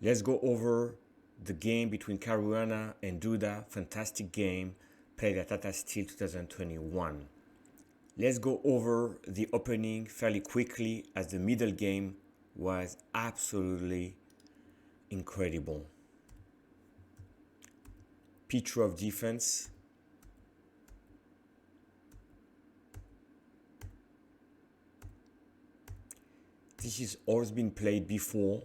Let's go over the game between Caruana and Duda. Fantastic game, played at Tata Steel 2021. Let's go over the opening fairly quickly, as the middle game was absolutely incredible. Picture of defense. This has always been played before.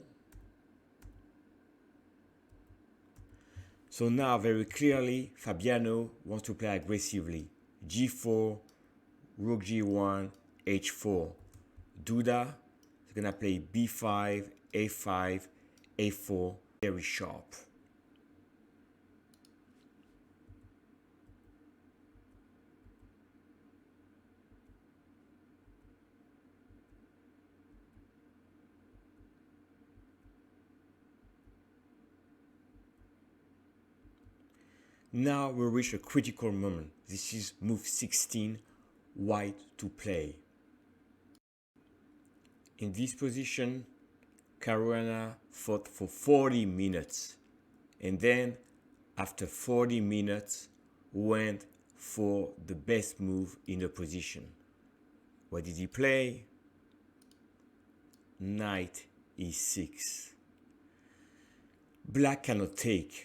So now very clearly Fabiano wants to play aggressively. G4, Rook G1, H4. Duda is gonna play B5, A5, A4, very sharp. Now we reach a critical moment. This is move 16, white to play. In this position, Caruana fought for 40 minutes. And then, after 40 minutes, went for the best move in the position. What did he play? Knight E6. Black cannot take.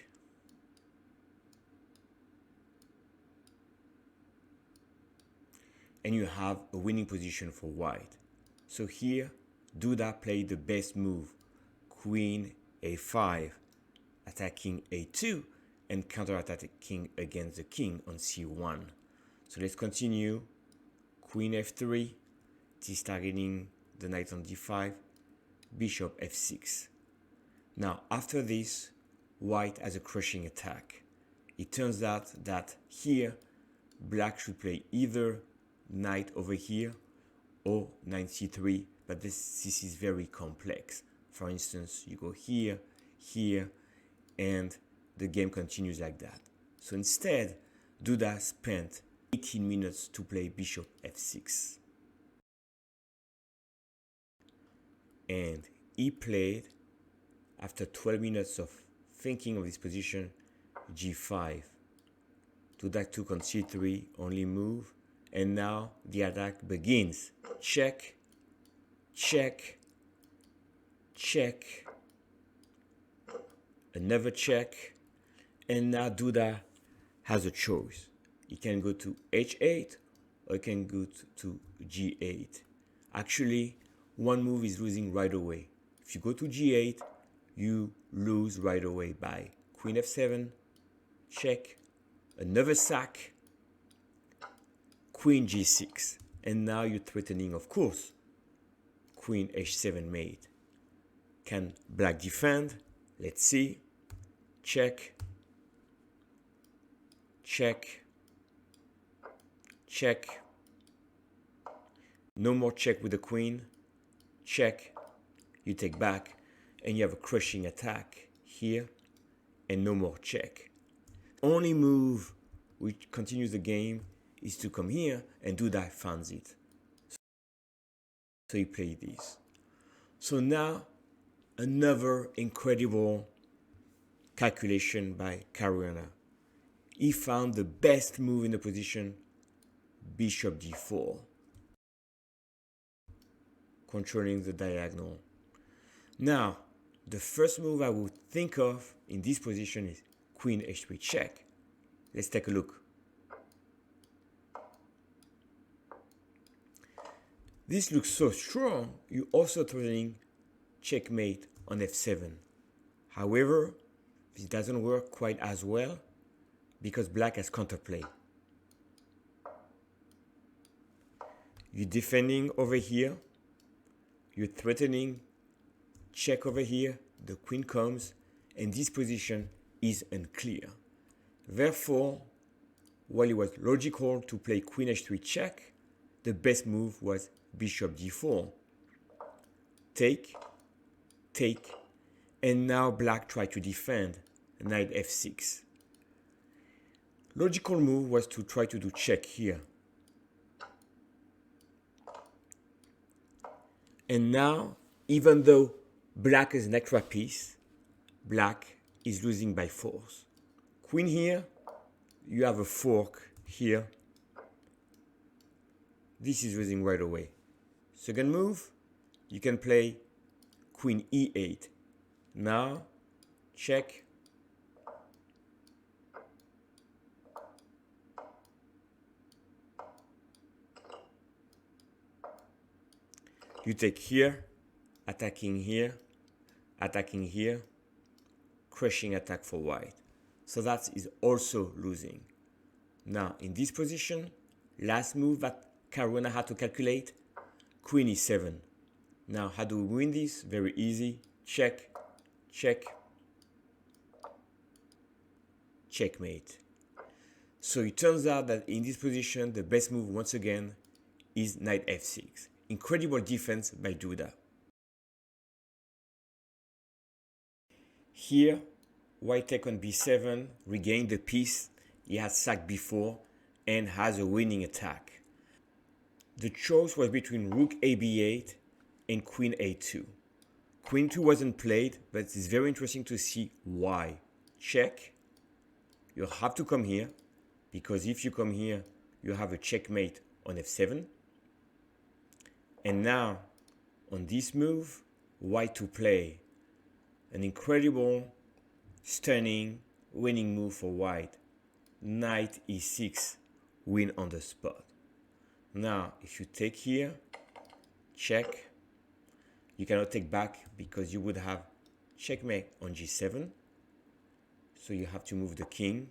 And you have a winning position for white. So here, Duda played the best move, Queen A5, attacking A2 and counter-attacking against the king on C1. So let's continue. Queen F3, this is targeting the knight on D5, Bishop F6. Now after this, white has a crushing attack. It turns out that here, black should play either knight over here or knight c3, but this is very complex. For instance, you go here, here, and the game continues like that. So instead, Duda spent 18 minutes to play bishop f6. And he played, after 12 minutes of thinking of this position, g5. Duda took on c3, only move. And now the attack begins. Check, check, check, another check. And now Duda has a choice. He can go to h8 or he can go to g8. Actually, one move is losing right away. If you go to g8, you lose right away by queen f7, check, another sack, queen g6, and now you're threatening, of course, queen h7 mate. Can black defend? Let's see. Check, check, check. No more check with the queen. Check, you take back, and you have a crushing attack here, and no more check. Only move which continues the game is to come here and Duda finds it. So he played this. So now another incredible calculation by Caruana. He found the best move in the position, bishop d4, controlling the diagonal. Now, the first move I would think of in this position is queen h3 check. Let's take a look. This looks so strong, you're also threatening checkmate on f7. However, this doesn't work quite as well because black has counterplay. You're defending over here, you're threatening check over here, the queen comes, and this position is unclear. Therefore, while it was logical to play queen h3 check, the best move was bishop d4. Take, take, and now black tried to defend, knight f6. Logical move was to try to do check here. And now, even though black is an extra piece, black is losing by force. Queen here, you have a fork here. This is losing right away. Second move, you can play queen e8. Now, check. You take here, attacking here, crushing attack for white. So that is also losing. Now, in this position, last move that Caruana had to calculate, queen e7. Now, how do we win this? Very easy. Check, check, checkmate. So it turns out that in this position, the best move once again is knight f6. Incredible defense by Duda. Here, white take on b7, regain the piece he had sacked before, and has a winning attack. The choice was between rook a b8 and queen a2. Queen 2 wasn't played, but it's very interesting to see why. Check. You have to come here, because if you come here, you have a checkmate on f7. And now, on this move, white to play. An incredible, stunning, winning move for white. Knight e6, win on the spot. Now, if you take here, check. You cannot take back because you would have checkmate on g7. So you have to move the king.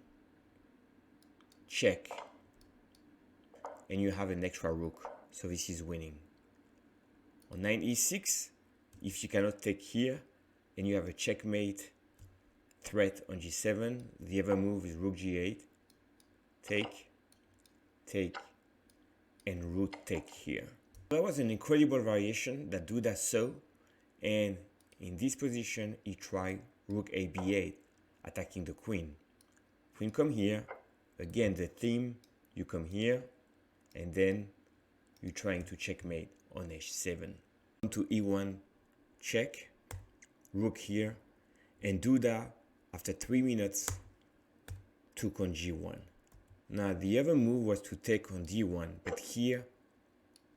Check. And you have an extra rook. So this is winning. On knight e6, if you cannot take here, and you have a checkmate threat on g7, the other move is rook g8. Take, take, and rook take here. That was an incredible variation that Duda saw, and in this position he tried rook a b8, attacking the queen. Queen come here, again the theme, you come here, and then you're trying to checkmate on h7. To e1, check, rook here, and Duda, after 3 minutes, took on g1. Now the other move was to take on d1, but here,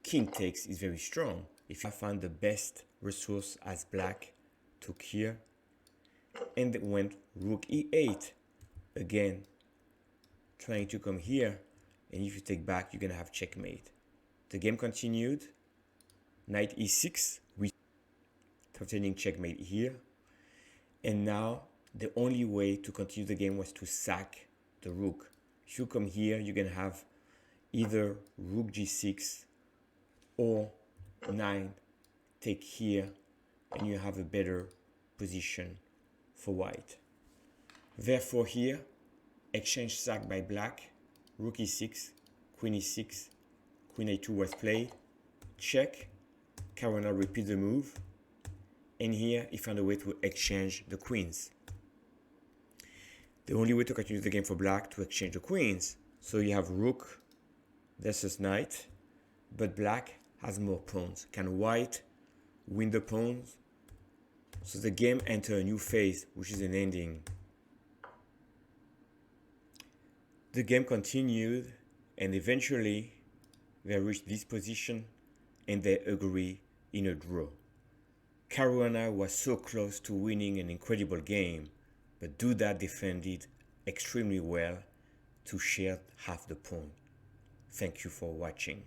king takes is very strong. If I found the best resource as black, took here, and went rook e8. Again, trying to come here, and if you take back, you're gonna have checkmate. The game continued, knight e6, with threatening checkmate here, and now the only way to continue the game was to sack the rook. If you come here, you're gonna have either rook g6 or 9 take here, and you have a better position for white. Therefore here, exchange sack by black, rook e6, queen e6, queen a2 was played, check, Caruana repeat the move, and here he found a way to exchange the queens. The only way to continue the game for black to exchange the queens. So you have rook versus knight, but black has more pawns. Can white win the pawns? So the game enters a new phase, which is an ending. The game continued, and eventually they reached this position and they agree in a draw. Caruana was so close to winning an incredible game, but Duda defended extremely well to share half the pawn. Thank you for watching.